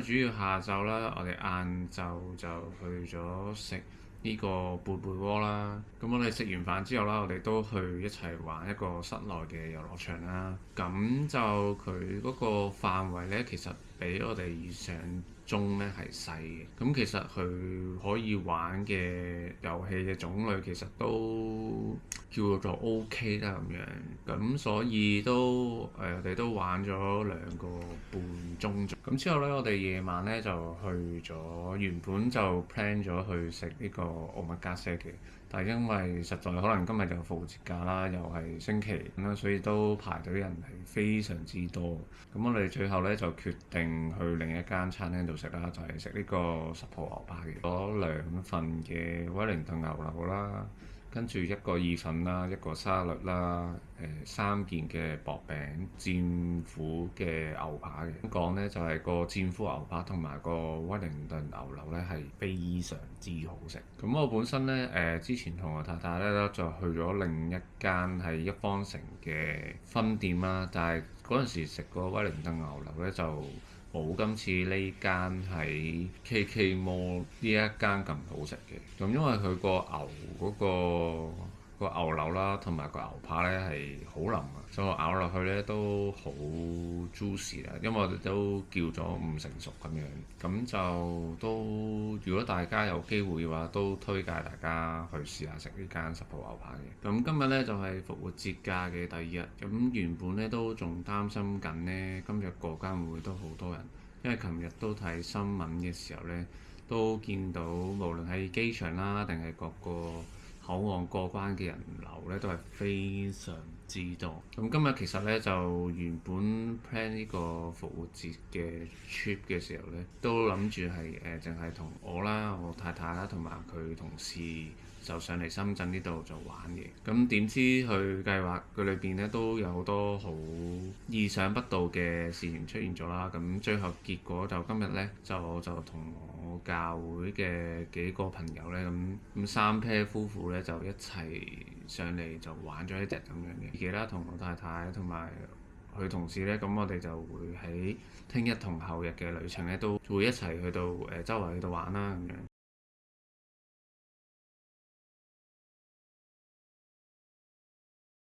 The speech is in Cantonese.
主要下晝啦，我哋晏晝就去咗食呢個貝貝鍋啦。咁我哋食完飯之後啦，我哋都去一齊玩一個室內嘅遊樂場啦。咁就佢嗰個範圍呢，其實比我哋預想中呢係細嘅。咁其實佢可以玩嘅遊戲嘅種類其實都叫做 OK 啦咁樣。咁所以都我哋都玩咗2個半鐘左右。咁之後呢，我哋夜晚呢就去咗，原本就 plan 咗去食呢個奧麥加西嘅，但係因為實在可能今日就復活節假啦，又係星期五啦，所以都排隊人係非常之多。咁我哋最後呢就決定去另一間餐廳度食啦，就係食呢個10號牛扒嘅，攞2份嘅威靈頓牛柳啦。跟住一個意粉啦，一個沙律啦，3件嘅薄餅，戰斧嘅牛扒嘅。咁講呢就係個戰斧牛扒同埋個威靈頓牛柳呢係非常之好食。咁我本身呢，之前同我太太呢就去咗另一間係一方城嘅分店啦，但係嗰陣時食個威靈頓牛柳呢就冇今次呢間喺 KK Mall 呢一間咁好食嘅。咁因為佢個牛嗰個牛柳啦，同埋個牛扒呢係好腍啊，所以我咬落去呢都好 juicy 啦。因為我哋都叫咗唔成熟咁樣，咁就都如果大家有機會嘅話，都推介大家去試下食呢間10號牛扒嘅。咁今日呢，就係復活節假嘅第2日，咁原本呢都仲擔心緊呢，今日過關會唔會都好多人，因為琴日都睇新聞嘅時候呢，都見到無論係機場啦，定係各個口岸過關嘅人流咧，都係非常之多。咁今日其實咧就原本 plan 呢個復活節嘅 trip 嘅時候咧，都諗住係淨係同我啦、我太太啦同埋佢同事就上嚟深圳呢度就玩嘅。咁點知佢計劃佢裏邊咧都有好多好意想不到嘅事情出現咗啦。咁最後結果就今日咧就同我教會嘅幾個朋友咧咁3 pair 夫婦咧就一齊上嚟就玩咗一日咁樣嘅。自己啦同我太太同埋佢同事咧，咁我哋就會喺聽日同後日嘅旅程咧都會一齊去到周圍去到玩啦咁樣。